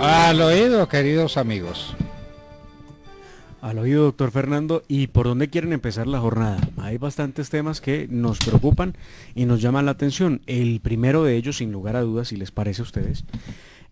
Al oído, queridos amigos. Al oído, doctor Fernando. ¿Y por dónde quieren empezar la jornada? Hay bastantes temas que nos preocupan y nos llaman la atención. El primero de ellos, sin lugar a dudas, si les parece a ustedes,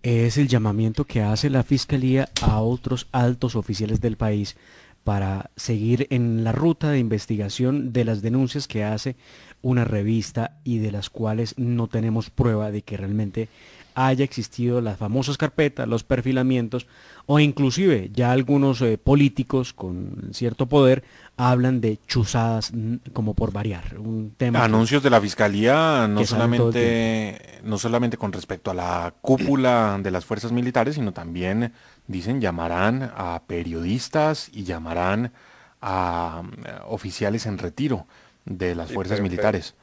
es el llamamiento que hace la Fiscalía a otros altos oficiales del país para seguir en la ruta de investigación de las denuncias que hace una revista y de las cuales no tenemos prueba de que realmente haya existido las famosas carpetas, los perfilamientos, o inclusive ya algunos políticos con cierto poder hablan de chuzadas, como por variar. Un tema Anuncios de la Fiscalía, que salen todo el no solamente con respecto a la cúpula de las fuerzas militares, sino también, dicen, llamarán a periodistas y llamarán a oficiales en retiro de las Sí, fuerzas militares.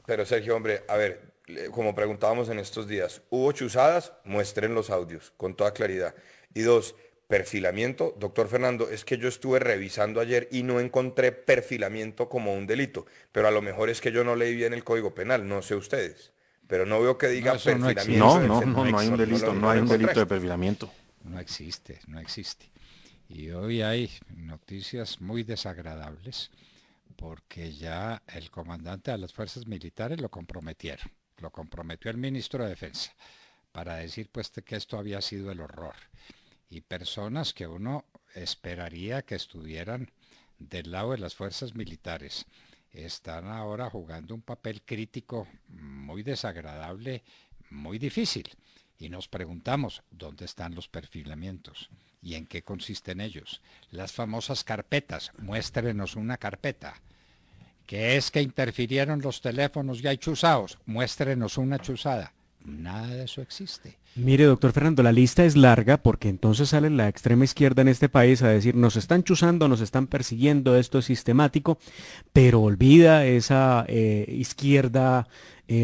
pero Sergio, hombre, a ver, como preguntábamos en estos días, ¿hubo chuzadas? Muestren los audios con toda claridad. Y dos, perfilamiento. Doctor Fernando, es que yo estuve revisando ayer y no encontré perfilamiento como un delito, pero a lo mejor es que yo no leí bien el Código Penal, no sé ustedes, pero no veo que diga No, eso no perfilamiento. No, existe. no, en- no, no hay un delito, no hay un encontré. delito de perfilamiento. No existe, no existe. Y hoy hay noticias muy desagradables porque ya el comandante de las fuerzas militares lo comprometieron. Lo comprometió el ministro de Defensa para decir pues que esto había sido el horror. Y personas que uno esperaría que estuvieran del lado de las fuerzas militares están ahora jugando un papel crítico muy desagradable, muy difícil. Y nos preguntamos, ¿dónde están los perfilamientos? ¿Y en qué consisten ellos? Las famosas carpetas, muéstrenos una carpeta. ¿Qué es que interfirieron los teléfonos y hay chuzados? Muéstrenos una chuzada. Nada de eso existe. Mire, doctor Fernando, la lista es larga porque entonces sale la extrema izquierda en este país a decir nos están chuzando, nos están persiguiendo, esto es sistemático, pero olvida esa izquierda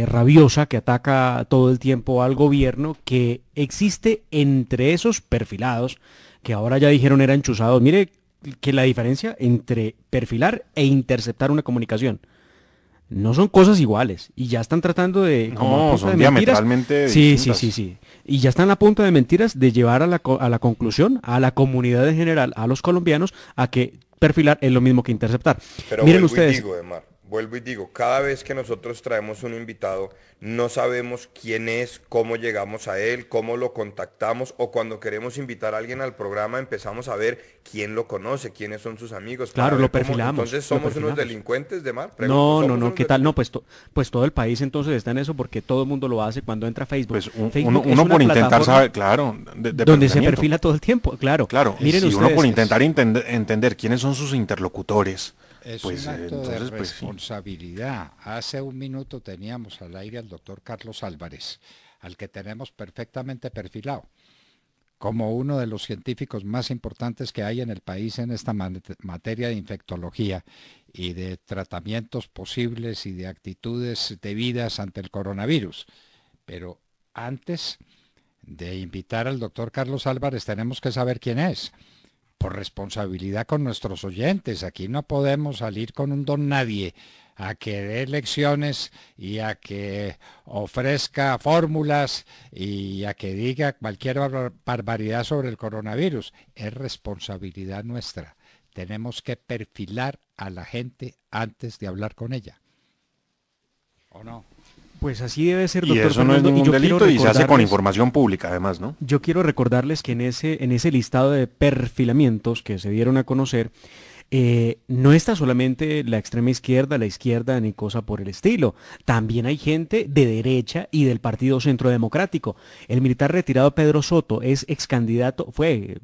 rabiosa que ataca todo el tiempo al gobierno, que existe entre esos perfilados, que ahora ya dijeron eran chuzados. Mire que la diferencia entre perfilar e interceptar una comunicación no son cosas iguales y ya están tratando de, como a No, punta son de mentiras. diametralmente Sí, distintas. sí. Y ya están a punto de mentiras de llevar a la conclusión, a la comunidad en general, a los colombianos, a que perfilar es lo mismo que interceptar. Pero Miren vuelvo ustedes, y digo, Emar, vuelvo y digo, cada vez que nosotros traemos un invitado, no sabemos quién es, cómo llegamos a él, cómo lo contactamos, o cuando queremos invitar a alguien al programa empezamos a ver quién lo conoce, quiénes son sus amigos. para Claro, ver lo cómo- perfilamos, Entonces lo somos unos perfilamos. delincuentes de Mar. Pregunto, no, ¿somos unos ¿qué tal? No, delincuentes? pues todo el país entonces está en eso porque todo el mundo lo hace cuando entra a Facebook. Pues Facebook es uno una por intentar plataforma saber, claro, de donde se perfilamiento. perfila todo el tiempo, claro. Claro, Miren si ustedes, uno por intentar entender quiénes son sus interlocutores, Es pues un acto de entonces pues sí. responsabilidad. Hace un minuto teníamos al aire al doctor Carlos Álvarez, al que tenemos perfectamente perfilado como uno de los científicos más importantes que hay en el país en esta materia de infectología y de tratamientos posibles y de actitudes debidas ante el coronavirus. Pero antes de invitar al doctor Carlos Álvarez tenemos que saber quién es. Por responsabilidad con nuestros oyentes. Aquí no podemos salir con un don nadie a que dé lecciones y a que ofrezca fórmulas y a que diga cualquier barbaridad sobre el coronavirus. Es responsabilidad nuestra. Tenemos que perfilar a la gente antes de hablar con ella. ¿O no? pues así debe ser, Y doctor eso no es Fernando, ningún yo quiero delito y se hace con recordarles- información pública además, ¿no? Yo quiero recordarles que en ese listado de perfilamientos que se dieron a conocer, no está solamente la extrema izquierda, la izquierda, ni cosa por el estilo. También hay gente de derecha y del Partido Centro Democrático. El militar retirado Pedro Soto es fue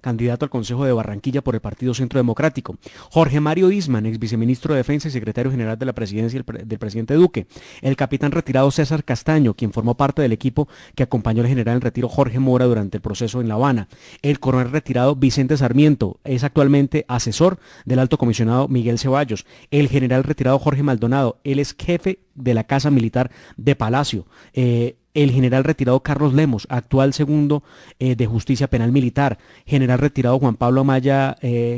candidato al Consejo de Barranquilla por el Partido Centro Democrático. Jorge Mario Isman, ex viceministro de Defensa y secretario general de la presidencia del presidente Duque. El capitán retirado César Castaño, quien formó parte del equipo que acompañó al general en retiro Jorge Mora durante el proceso en La Habana. El coronel retirado Vicente Sarmiento es actualmente asesor del alto comisionado Miguel Ceballos. El general retirado Jorge Maldonado, él es jefe de la Casa Militar de Palacio. El general retirado Carlos Lemos, actual segundo de Justicia Penal Militar. General retirado Juan Pablo Amaya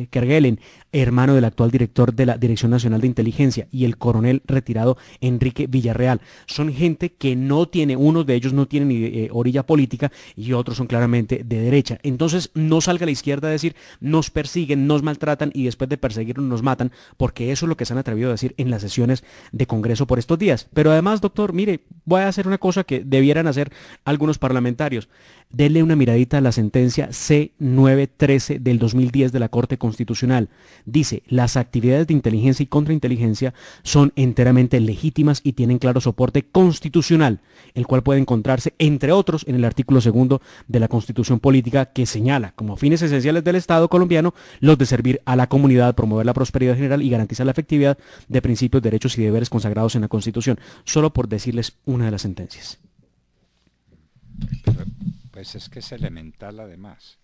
Kerguelen, hermano del actual director de la Dirección Nacional de Inteligencia, y el coronel retirado Enrique Villarreal. Son gente que no tiene, unos de ellos no tienen ni orilla política y otros son claramente de derecha. Entonces no salga la izquierda a decir nos persiguen, nos maltratan y después de perseguirnos nos matan, porque eso es lo que se han atrevido a decir en las sesiones de Congreso por estos días. Pero además, doctor, mire, voy a hacer una cosa que debieran hacer algunos parlamentarios. Denle una miradita a la sentencia C913 del 2010 de la Corte Constitucional. Dice, las actividades de inteligencia y contrainteligencia son enteramente legítimas y tienen claro soporte constitucional, el cual puede encontrarse, entre otros, en el artículo 2 de la Constitución Política, que señala como fines esenciales del Estado colombiano los de servir a la comunidad, promover la prosperidad general y garantizar la efectividad de principios, derechos y deberes consagrados en la Constitución. Solo por decirles una de las sentencias. Pues es que es elemental además.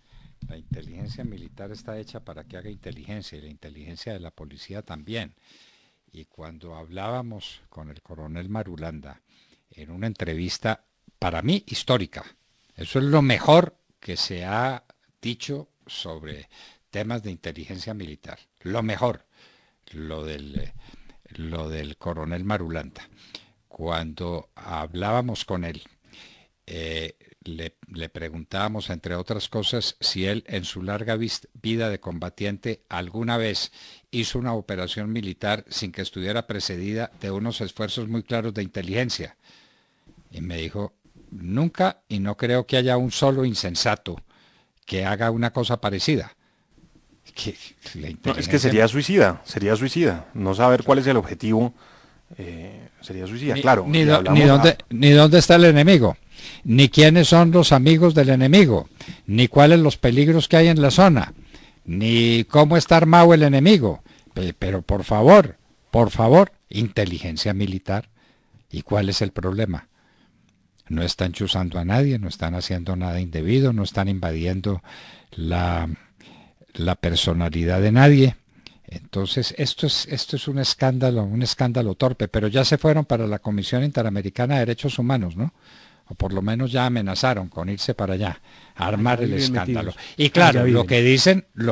La inteligencia militar está hecha para que haga inteligencia y la inteligencia de la policía también. Y cuando hablábamos con el coronel Marulanda en una entrevista, para mí, histórica, eso es lo mejor que se ha dicho sobre temas de inteligencia militar. Lo mejor, lo del coronel Marulanda. Cuando hablábamos con él, le preguntábamos, entre otras cosas, si él en su larga vida de combatiente alguna vez hizo una operación militar sin que estuviera precedida de unos esfuerzos muy claros de inteligencia. Y me dijo, nunca, y no creo que haya un solo insensato que haga una cosa parecida. No, es que sería suicida, no saber cuál es el objetivo, sería suicida, claro. Ni dónde está el enemigo, ni quiénes son los amigos del enemigo, ni cuáles los peligros que hay en la zona, ni cómo está armado el enemigo. Pero por favor, inteligencia militar. ¿Y cuál es el problema? No están chuzando a nadie, no están haciendo nada indebido, no están invadiendo la personalidad de nadie. Entonces, esto es un escándalo torpe, pero ya se fueron para la Comisión Interamericana de Derechos Humanos, ¿no? O por lo menos ya amenazaron con irse para allá, a armar el escándalo. Y claro, lo que dicen es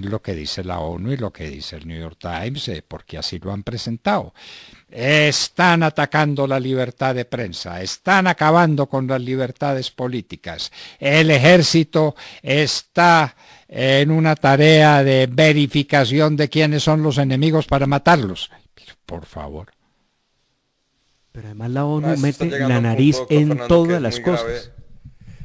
lo que dice la ONU y lo que dice el New York Times, porque así lo han presentado. Están atacando la libertad de prensa, están acabando con las libertades políticas. El ejército está en una tarea de verificación de quiénes son los enemigos para matarlos. Por favor. Pero además la ONU mete la nariz en todas las cosas. Grave.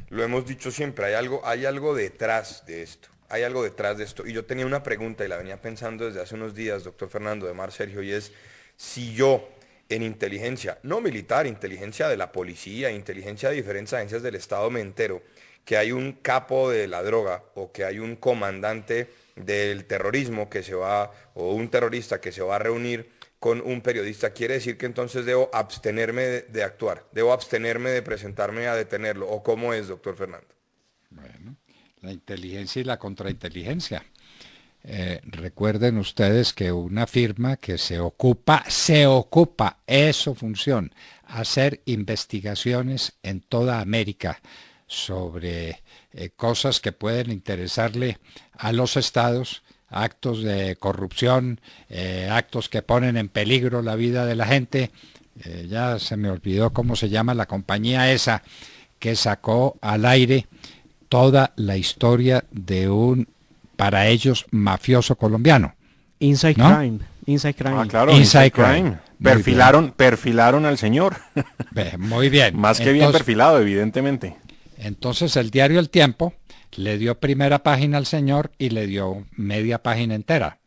Lo hemos dicho siempre, hay algo detrás de esto. Hay algo detrás de esto. Y yo tenía una pregunta y la venía pensando desde hace unos días, doctor Fernando, de Mar Sergio, y es si yo en inteligencia, no militar, inteligencia de la policía, inteligencia de diferentes agencias del Estado, me entero que hay un capo de la droga o que hay un comandante del terrorismo que se va, o un terrorista que se va a reunir con un periodista, quiere decir que entonces debo abstenerme de actuar, debo abstenerme de presentarme a detenerlo, ¿o cómo es, doctor Fernando? Bueno, la inteligencia y la contrainteligencia. Recuerden ustedes que una firma que se ocupa, es su función, hacer investigaciones en toda América sobre cosas que pueden interesarle a los estados, actos de corrupción, actos que ponen en peligro la vida de la gente. Ya se me olvidó cómo se llama la compañía esa que sacó al aire toda la historia de un, para ellos, mafioso colombiano. Inside Crime. Ah, claro, Inside Crime. Perfilaron al señor. Muy bien. Más que bien perfilado, evidentemente. Entonces el diario El Tiempo le dio primera página al señor y le dio media página entera,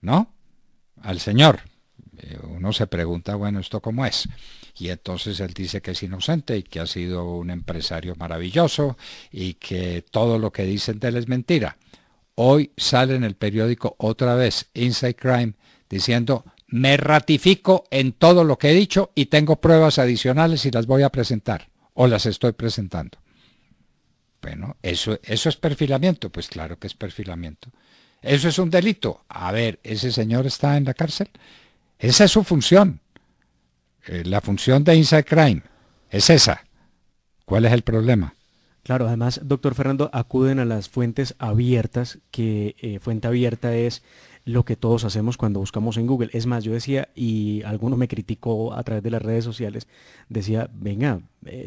¿no? Al señor. Uno se pregunta, bueno, ¿esto cómo es? Y entonces él dice que es inocente y que ha sido un empresario maravilloso y que todo lo que dicen de él es mentira. Hoy sale en el periódico otra vez Inside Crime diciendo, me ratifico en todo lo que he dicho y tengo pruebas adicionales y las voy a presentar, o las estoy presentando. Bueno, ¿eso es perfilamiento? Pues claro que es perfilamiento. ¿Eso es un delito? A ver, ¿ese señor está en la cárcel? Esa es su función. La función de Inside Crime es esa. ¿Cuál es el problema? Claro, además, doctor Fernando, acuden a las fuentes abiertas, que fuente abierta es lo que todos hacemos cuando buscamos en Google. Es más, yo decía, y alguno me criticó a través de las redes sociales, decía, venga,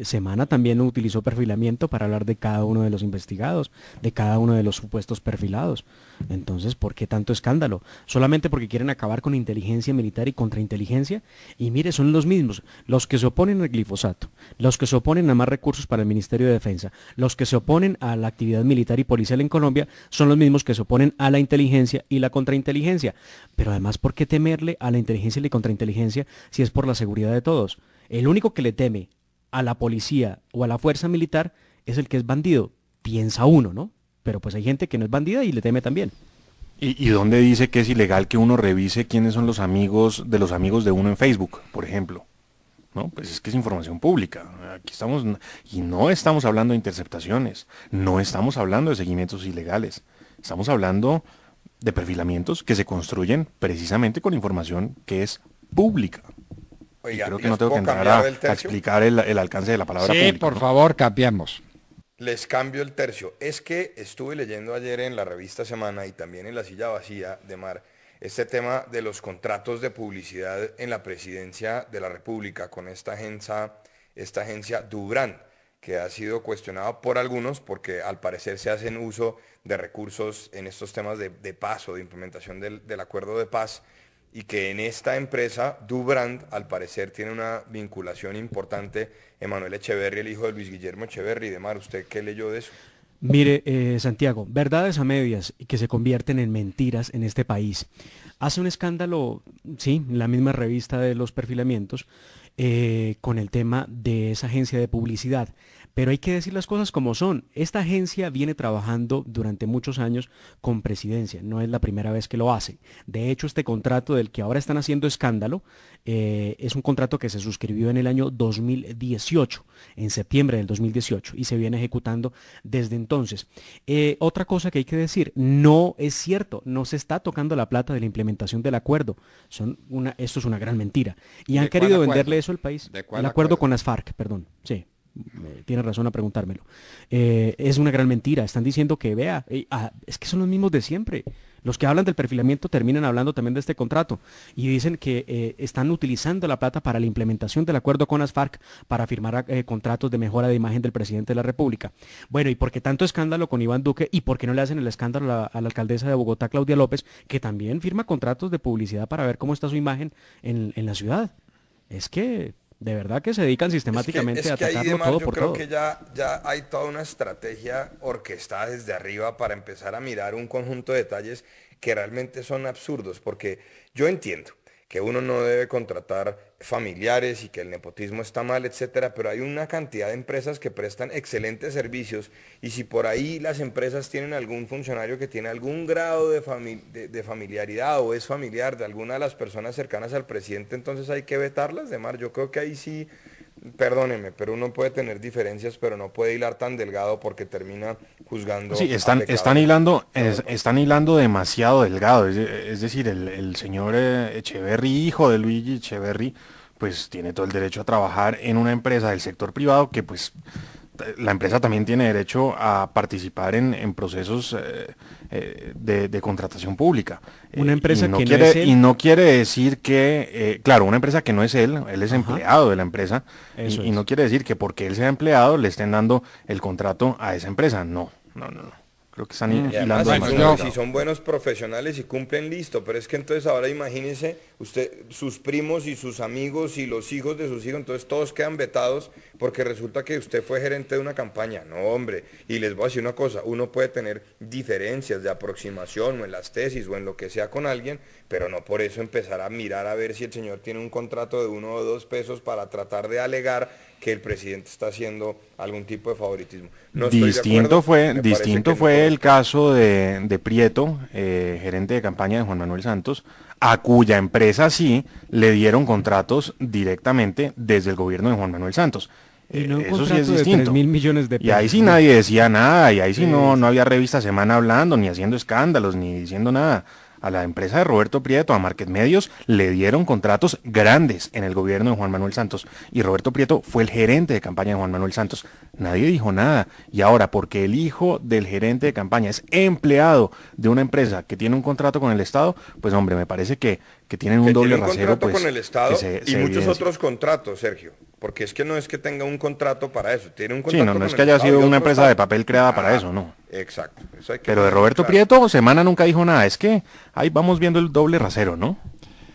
Semana también utilizó perfilamiento para hablar de cada uno de los investigados, de cada uno de los supuestos perfilados. Entonces, ¿por qué tanto escándalo? Solamente porque quieren acabar con inteligencia militar y contrainteligencia. Y mire, son los mismos, los que se oponen al glifosato, los que se oponen a más recursos para el Ministerio de Defensa, los que se oponen a la actividad militar y policial en Colombia, son los mismos que se oponen a la inteligencia y la contrainteligencia. Pero además, ¿por qué temerle a la inteligencia y la contrainteligencia si es por la seguridad de todos? El único que le teme a la policía o a la fuerza militar es el que es bandido, piensa uno, ¿no? Pero pues hay gente que no es bandida y le teme también. ¿Y dónde dice que es ilegal que uno revise quiénes son los amigos de uno en Facebook, por ejemplo? ¿No? Pues es que es información pública. Aquí estamos, y no estamos hablando de interceptaciones, no estamos hablando de seguimientos ilegales, estamos hablando de perfilamientos que se construyen precisamente con información que es pública. Oiga, y creo que no tengo que entrar a explicar el alcance de la palabra pública. Sí, por favor, cambiemos. Les cambio el tercio. Es que estuve leyendo ayer en la revista Semana y también en La Silla Vacía de Mar este tema de los contratos de publicidad en la presidencia de la República con esta agencia Dubrand, que ha sido cuestionada por algunos porque al parecer se hacen uso de recursos en estos temas de paz o de implementación del acuerdo de paz, y que en esta empresa, Dubrand, al parecer tiene una vinculación importante Emanuel Echeverry, el hijo de Luis Guillermo Echeverry. Demar, ¿usted qué leyó de eso? Mire, Santiago, verdades a medias que se convierten en mentiras en este país. Hace un escándalo, sí, la misma revista de los perfilamientos, con el tema de esa agencia de publicidad. Pero hay que decir las cosas como son. Esta agencia viene trabajando durante muchos años con Presidencia. No es la primera vez que lo hace. De hecho, este contrato del que ahora están haciendo escándalo es un contrato que se suscribió en el año 2018, en septiembre del 2018, y se viene ejecutando desde entonces. Otra cosa que hay que decir, no es cierto, no se está tocando la plata de la implementación del acuerdo. Esto es una gran mentira. Y han querido venderle eso al país. El acuerdo con las FARC, perdón. Sí. Tiene razón a preguntármelo. Es una gran mentira. Están diciendo que, vea, es que son los mismos de siempre. Los que hablan del perfilamiento terminan hablando también de este contrato y dicen que están utilizando la plata para la implementación del acuerdo con las FARC para firmar contratos de mejora de imagen del presidente de la República. Bueno, ¿y por qué tanto escándalo con Iván Duque? ¿Y por qué no le hacen el escándalo a la alcaldesa de Bogotá, Claudia López, que también firma contratos de publicidad para ver cómo está su imagen en la ciudad? Es que de verdad que se dedican sistemáticamente a atacarlo todo por todo. Yo creo que ya hay toda una estrategia orquestada desde arriba para empezar a mirar un conjunto de detalles que realmente son absurdos, porque yo entiendo que uno no debe contratar familiares y que el nepotismo está mal, etcétera, pero hay una cantidad de empresas que prestan excelentes servicios, y si por ahí las empresas tienen algún funcionario que tiene algún grado de familiaridad o es familiar de alguna de las personas cercanas al presidente, entonces hay que vetarlas. Demar, yo creo que ahí sí, perdónenme, pero uno puede tener diferencias, pero no puede hilar tan delgado porque termina juzgando. Sí, están hilando demasiado delgado. Es decir, el señor Echeverry, hijo de Luigi Echeverry, pues tiene todo el derecho a trabajar en una empresa del sector privado que pues la empresa también tiene derecho a participar en procesos de contratación pública. Una empresa no que quiere, no es él. Y no quiere decir que, claro, una empresa que no es él es empleado de la empresa, y no quiere decir que porque él sea empleado le estén dando el contrato a esa empresa. No. Creo que están hilando demasiado. Si son buenos profesionales y cumplen, listo, pero es que entonces ahora imagínese usted, sus primos y sus amigos y los hijos de sus hijos, entonces todos quedan vetados porque resulta que usted fue gerente de una campaña. No, hombre, y les voy a decir una cosa, uno puede tener diferencias de aproximación o en las tesis o en lo que sea con alguien, pero no por eso empezar a mirar a ver si el señor tiene un contrato de 1 o 2 pesos para tratar de alegar que el presidente está haciendo algún tipo de favoritismo. No distinto fue el caso de Prieto, gerente de campaña de Juan Manuel Santos, a cuya empresa sí le dieron contratos directamente desde el gobierno de Juan Manuel Santos. Y no eso sí es distinto. 3.000 millones de pesos. Y ahí sí nadie decía nada, y ahí sí no había revista Semana hablando, ni haciendo escándalos, ni diciendo nada. A la empresa de Roberto Prieto, a Market Medios, le dieron contratos grandes en el gobierno de Juan Manuel Santos. Y Roberto Prieto fue el gerente de campaña de Juan Manuel Santos. nadie dijo nada. Y ahora, porque el hijo del gerente de campaña es empleado de una empresa que tiene un contrato con el Estado, pues hombre, me parece que tienen un Que doble tiene un rasero, contrato pues, con el Estado que y se muchos evidencia. otros contratos, Sergio. Porque es que no es que tenga un contrato para eso, tiene un Sí, contrato no, no con es el que haya Estado sido y una otros empresa de tantos. papel creada para eso, no. Exacto. Eso hay que Pero de tenerlo Roberto claro. Prieto, Semana nunca dijo nada. Es que ahí vamos viendo el doble rasero, ¿no?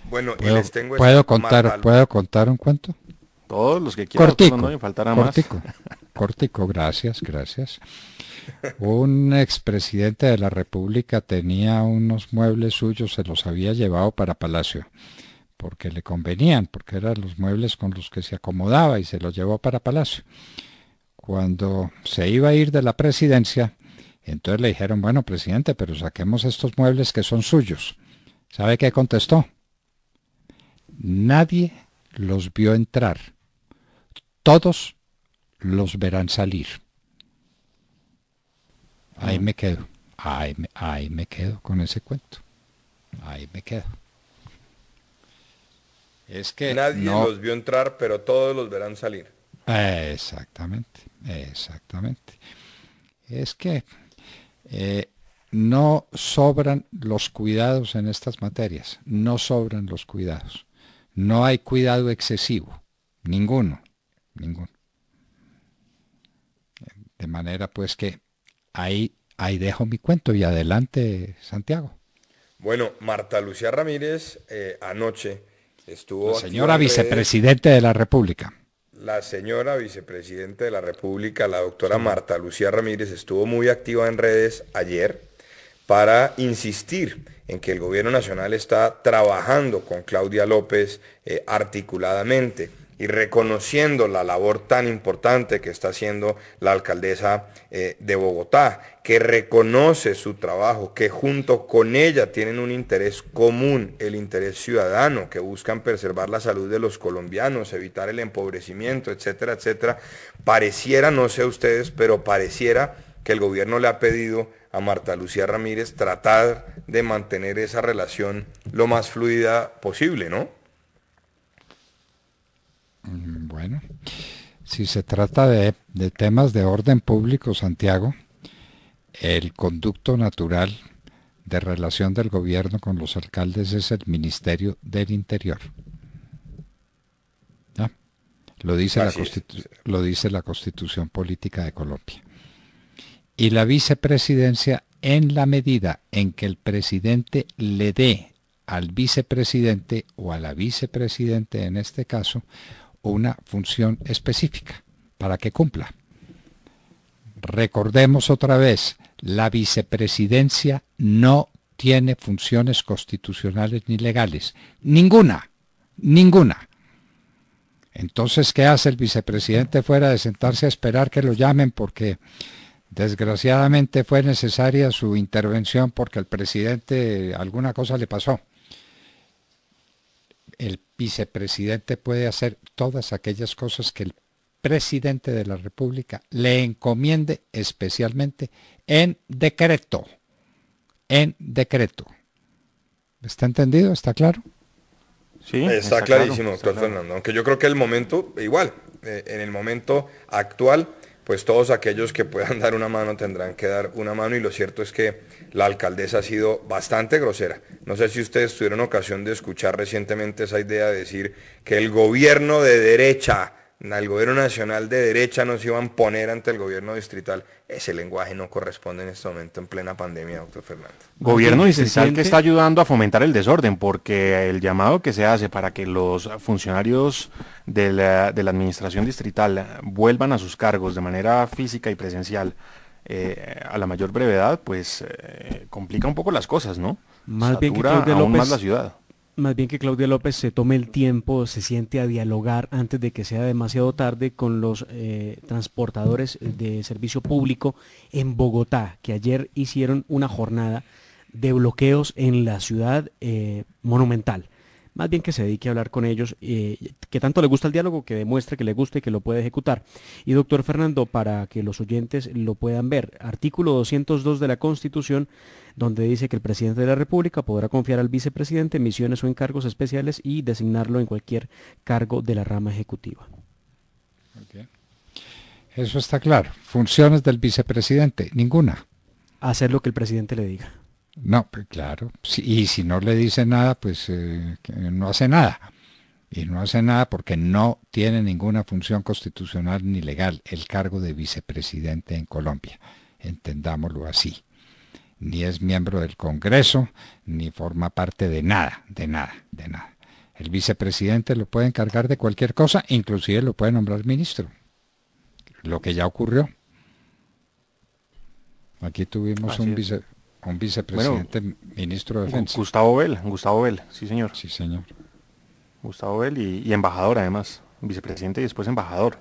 Bueno, y ¿Puedo, les tengo puedo esta contar, ¿puedo contar un cuento? Todos los que quieran, doctor Cortico, Londoño, faltará más. cortico, gracias, gracias. Un expresidente de la República tenía unos muebles suyos, se los había llevado para Palacio, porque le convenían, porque eran los muebles con los que se acomodaba y se los llevó para Palacio. Cuando se iba a ir de la presidencia, entonces le dijeron, bueno, presidente, pero saquemos estos muebles que son suyos. ¿Sabe qué contestó? Nadie los vio entrar. Todos los verán salir. Ahí me quedo. Ahí me quedo con ese cuento. Ahí me quedo. Es que Nadie no. los vio entrar, pero todos los verán salir. Exactamente, exactamente. Es que no sobran los cuidados en estas materias. No sobran los cuidados. No hay cuidado excesivo. Ninguno. Ninguno. De manera pues que ahí dejo mi cuento y adelante, Santiago. Bueno, Marta Lucía Ramírez anoche estuvo La activa señora en redes. vicepresidente de la República. La señora vicepresidenta de la República, la doctora Marta Lucía Ramírez, estuvo muy activa en redes ayer para insistir en que el gobierno nacional está trabajando con Claudia López articuladamente y reconociendo la labor tan importante que está haciendo la alcaldesa de Bogotá, que reconoce su trabajo, que junto con ella tienen un interés común, el interés ciudadano, que buscan preservar la salud de los colombianos, evitar el empobrecimiento, etcétera, etcétera. Pareciera, no sé ustedes, pero pareciera que el gobierno le ha pedido a Marta Lucía Ramírez tratar de mantener esa relación lo más fluida posible, ¿no? Bueno, si se trata de temas de orden público, Santiago, el conducto natural de relación del gobierno con los alcaldes es el Ministerio del Interior. ¿Ya? Lo dice la Constitución Política de Colombia. Y la vicepresidencia, en la medida en que el presidente le dé al vicepresidente o a la vicepresidente en este caso una función específica para que cumpla. Recordemos otra vez, la vicepresidencia no tiene funciones constitucionales ni legales. Ninguna, ninguna. Entonces, ¿qué hace el vicepresidente fuera de sentarse a esperar que lo llamen porque desgraciadamente fue necesaria su intervención porque el presidente alguna cosa le pasó? El vicepresidente puede hacer todas aquellas cosas que el presidente de la República le encomiende especialmente en decreto. En decreto. ¿Está entendido? ¿Está claro? Sí, está clarísimo, claro, doctor está claro. Fernando. Aunque yo creo que el momento, igual, en el momento actual, pues todos aquellos que puedan dar una mano tendrán que dar una mano y lo cierto es que la alcaldesa ha sido bastante grosera. No sé si ustedes tuvieron ocasión de escuchar recientemente esa idea de decir que el gobierno de derecha, el gobierno nacional de derecha nos iban a poner ante el gobierno distrital. Ese lenguaje no corresponde en este momento en plena pandemia, doctor Fernando. Gobierno Alguien que se distrital que siente- está ayudando a fomentar el desorden, porque el llamado que se hace para que los funcionarios de la administración distrital vuelvan a sus cargos de manera física y presencial a la mayor brevedad, pues complica un poco las cosas, ¿no? Más bien que Satura Claudia aún más López- la ciudad. Más bien que Claudia López se tome el tiempo, se siente a dialogar antes de que sea demasiado tarde con los transportadores de servicio público en Bogotá, que ayer hicieron una jornada de bloqueos en la ciudad monumental. Más bien que se dedique a hablar con ellos, que tanto le gusta el diálogo, que demuestre que le gusta y que lo puede ejecutar. Y doctor Fernando, para que los oyentes lo puedan ver, artículo 202 de la Constitución, donde dice que el presidente de la República podrá confiar al vicepresidente misiones o encargos especiales y designarlo en cualquier cargo de la rama ejecutiva. eso está claro. Funciones del vicepresidente, ninguna. Hacer lo que el presidente le diga. No, pues claro. Y si no le dice nada, pues que no hace nada. Y no hace nada porque no tiene ninguna función constitucional ni legal el cargo de vicepresidente en Colombia. Entendámoslo así. Ni es miembro del Congreso, ni forma parte de nada, de nada, de nada. El vicepresidente lo puede encargar de cualquier cosa, inclusive lo puede nombrar ministro. Lo que ya ocurrió. Aquí tuvimos un vicepresidente, ministro de Defensa. Gustavo Bell, sí señor. Sí, señor. Gustavo Bell y embajador además, vicepresidente y después embajador.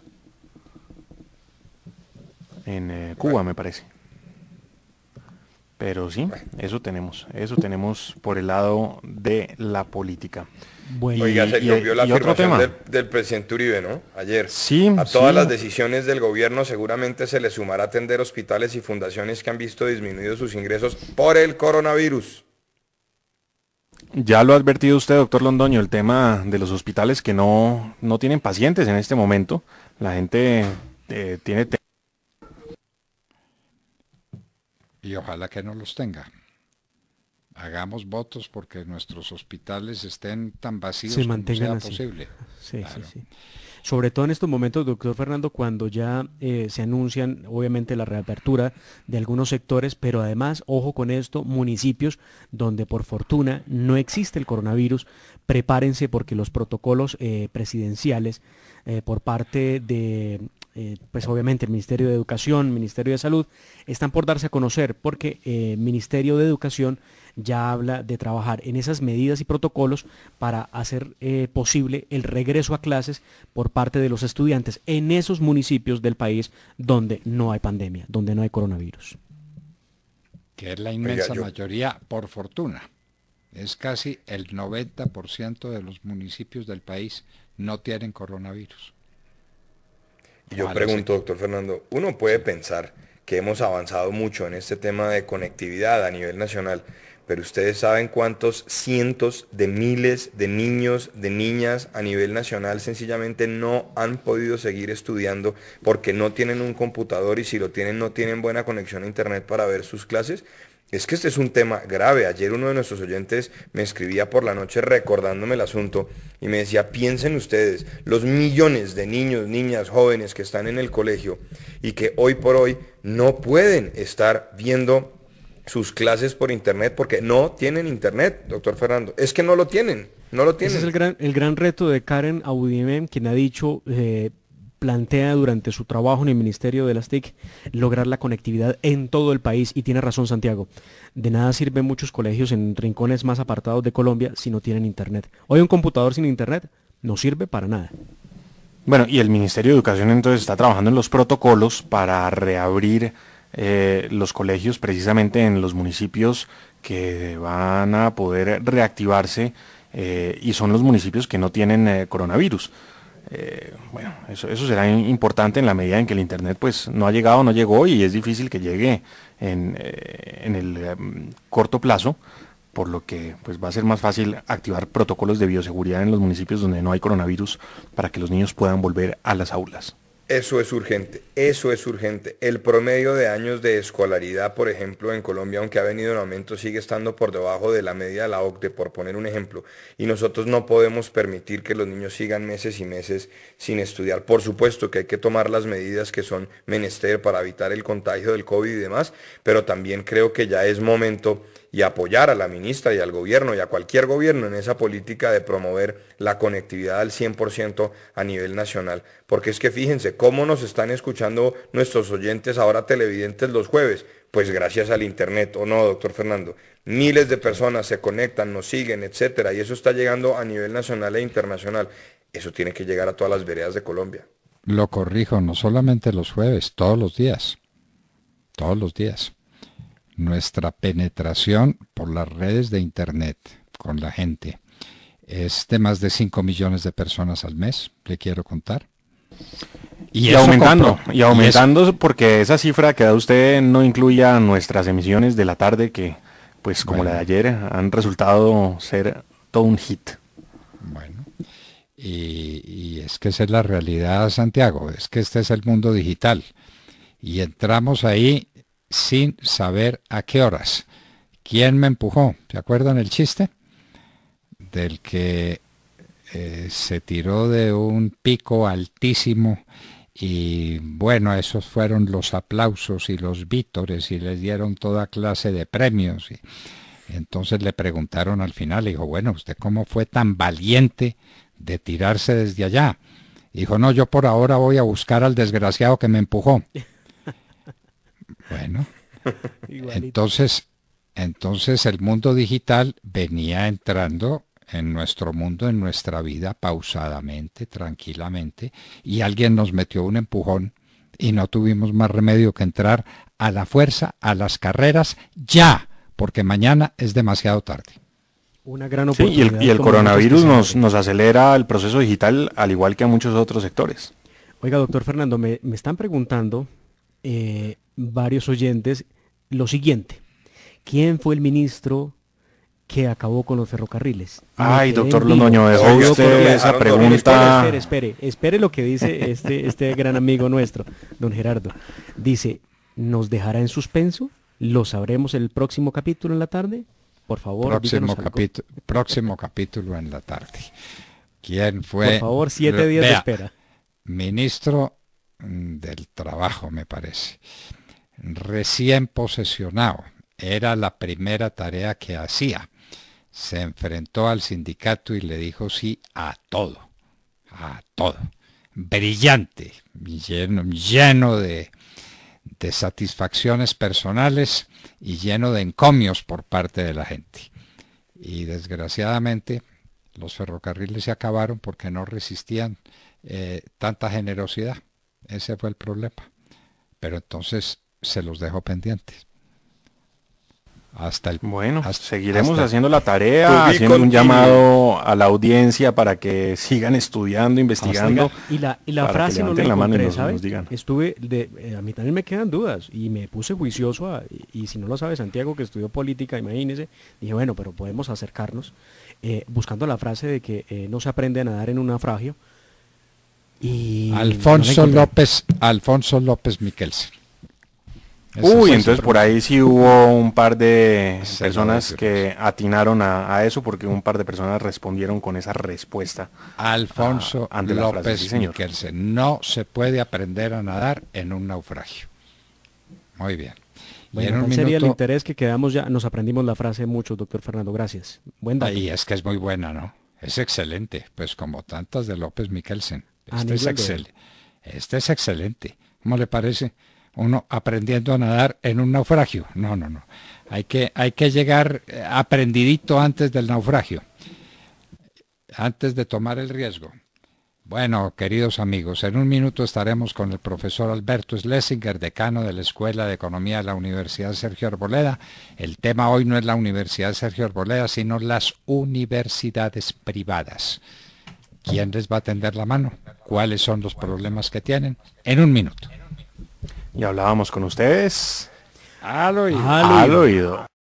En Cuba me parece. Pero sí, eso tenemos por el lado de la política. Bueno, Oiga, Sergio, vio la otro afirmación tema. del presidente Uribe, ¿no? Ayer. Sí, A todas sí. las decisiones del gobierno seguramente se le sumará atender hospitales y fundaciones que han visto disminuidos sus ingresos por el coronavirus. Ya lo ha advertido usted, doctor Londoño, el tema de los hospitales que no tienen pacientes en este momento. La gente tiene... Y ojalá que no los tenga. Hagamos votos porque nuestros hospitales estén tan vacíos se como mantengan sea así. posible. Sí, Claro. sí, sí. Sobre todo en estos momentos, doctor Fernando, cuando ya se anuncian, obviamente, la reapertura de algunos sectores, pero además, ojo con esto, municipios donde por fortuna no existe el coronavirus, prepárense porque los protocolos presidenciales por parte de, pues obviamente, el Ministerio de Educación, Ministerio de Salud, están por darse a conocer porque el Ministerio de Educación ya habla de trabajar en esas medidas y protocolos para hacer posible el regreso a clases por parte de los estudiantes en esos municipios del país donde no hay pandemia, donde no hay coronavirus. Que es la inmensa mayoría, por fortuna. Es casi el 90% de los municipios del país no tienen coronavirus. Y yo pregunto, doctor Fernando, uno puede pensar que hemos avanzado mucho en este tema de conectividad a nivel nacional, pero ustedes saben cuántos cientos de miles de niños, de niñas a nivel nacional sencillamente no han podido seguir estudiando porque no tienen un computador y si lo tienen no tienen buena conexión a internet para ver sus clases. Es que este es un tema grave. Ayer uno de nuestros oyentes me escribía por la noche recordándome el asunto y me decía, piensen ustedes, los millones de niños, niñas, jóvenes que están en el colegio y que hoy por hoy no pueden estar viendo sus clases por internet porque no tienen internet, doctor Fernando. Es que no lo tienen, no lo tienen. Ese es el gran reto de Karen Audimem, quien ha dicho, plantea durante su trabajo en el Ministerio de las TIC lograr la conectividad en todo el país y tiene razón Santiago. De nada sirven muchos colegios en rincones más apartados de Colombia si no tienen internet. Hoy un computador sin internet no sirve para nada. Bueno, y el Ministerio de Educación entonces está trabajando en los protocolos para reabrir los colegios precisamente en los municipios que van a poder reactivarse y son los municipios que no tienen coronavirus. Bueno, eso será importante en la medida en que el internet pues no ha llegado, no llegó y es difícil que llegue en el corto plazo, por lo que pues va a ser más fácil activar protocolos de bioseguridad en los municipios donde no hay coronavirus para que los niños puedan volver a las aulas. Eso es urgente, eso es urgente. El promedio de años de escolaridad, por ejemplo, en Colombia, aunque ha venido en aumento, sigue estando por debajo de la media de la OCDE, por poner un ejemplo. Y nosotros no podemos permitir que los niños sigan meses y meses sin estudiar. Por supuesto que hay que tomar las medidas que son menester para evitar el contagio del COVID y demás, pero también creo que ya es momento y apoyar a la ministra y al gobierno y a cualquier gobierno en esa política de promover la conectividad al 100% a nivel nacional. Porque es que fíjense cómo nos están escuchando nuestros oyentes ahora televidentes los jueves. Pues gracias al internet, ¿o no, doctor Fernando? Miles de personas se conectan, nos siguen, etcétera, y eso está llegando a nivel nacional e internacional. Eso tiene que llegar a todas las veredas de Colombia. Lo corrijo, no solamente los jueves, todos los días. Todos los días. Nuestra penetración por las redes de internet con la gente es de más de 5 millones de personas al mes, le quiero contar. Y aumentando porque esa cifra que da usted no incluya nuestras emisiones de la tarde que, pues como la de ayer, han resultado ser todo un hit. Bueno, Y es que esa es la realidad, Santiago, es que este es el mundo digital. Y entramos ahí sin saber a qué horas. ¿Quién me empujó? ¿Se acuerdan el chiste? Del que se tiró de un pico altísimo y bueno, esos fueron los aplausos y los vítores y les dieron toda clase de premios. Y entonces le preguntaron al final, le dijo, bueno, ¿usted cómo fue tan valiente de tirarse desde allá? Dijo, no, yo por ahora voy a buscar al desgraciado que me empujó. Bueno, entonces el mundo digital venía entrando en nuestro mundo, en nuestra vida, pausadamente, tranquilamente, y alguien nos metió un empujón y no tuvimos más remedio que entrar a la fuerza, a las carreras, ya, porque mañana es demasiado tarde. Una gran Sí, oportunidad. y el como coronavirus nosotros nos acelera el proceso digital al igual que a muchos otros sectores. Oiga, doctor Fernando, me están preguntando varios oyentes lo siguiente. ¿Quién fue el ministro que acabó con los ferrocarriles? Ay, Me quedé doctor en vilo. Londoño, dejó Oiga, usted pero esa dejaron dormir. pregunta. Espere lo que dice este gran amigo nuestro, don Gerardo. Dice, ¿nos dejará en suspenso? ¿Lo sabremos el próximo capítulo en la tarde? Por favor, díganos algo. Próximo capítulo en la tarde. ¿Quién fue? Por favor, 7 días de Vea, espera. Ministro del Trabajo, me parece. Recién posesionado. Era la primera tarea que hacía. Se enfrentó al sindicato y le dijo sí a todo. A todo. Brillante. Lleno de satisfacciones personales y lleno de encomios por parte de la gente. Y desgraciadamente los ferrocarriles se acabaron porque no resistían tanta generosidad. Ese fue el problema. Pero entonces se los dejó pendientes. Bueno, seguiremos haciendo la tarea, haciendo un continuo. llamado a la audiencia para que sigan estudiando, investigando. Y la para frase que no la levanten la mano y encontré, ¿sabe? nos digan. A mí también me quedan dudas y me puse juicioso y si no lo sabe Santiago, que estudió política, imagínese, dije, bueno, pero podemos acercarnos buscando la frase de que no se aprende a nadar en un naufragio. Y Alfonso López Miquelsen. Uy, entonces por ahí sí hubo un par de personas Sí. que atinaron a eso porque un par de personas respondieron con esa respuesta. Alfonso ante la frase, López sí, señor. Miquelsen. No se puede aprender a nadar en un naufragio. Muy bien. Y en Bueno, un ¿cuál sería el minuto, interés que quedamos ya? Nos aprendimos la frase mucho, doctor Fernando, gracias. Buen dato. y es que es muy buena, ¿no? Es excelente, pues como tantas de López Miquelsen. Anillo al dedo. Este es excelente. ¿Cómo le parece? Uno aprendiendo a nadar en un naufragio. No. Hay que llegar aprendidito antes del naufragio, antes de tomar el riesgo. Bueno, queridos amigos, en un minuto estaremos con el profesor Alberto Schlesinger, decano de la Escuela de Economía de la Universidad Sergio Arboleda. El tema hoy no es la Universidad Sergio Arboleda, sino las universidades privadas. ¿Quién les va a tender la mano? ¿Cuáles son los problemas que tienen? En un minuto. Y hablábamos con ustedes Al oído. al oído.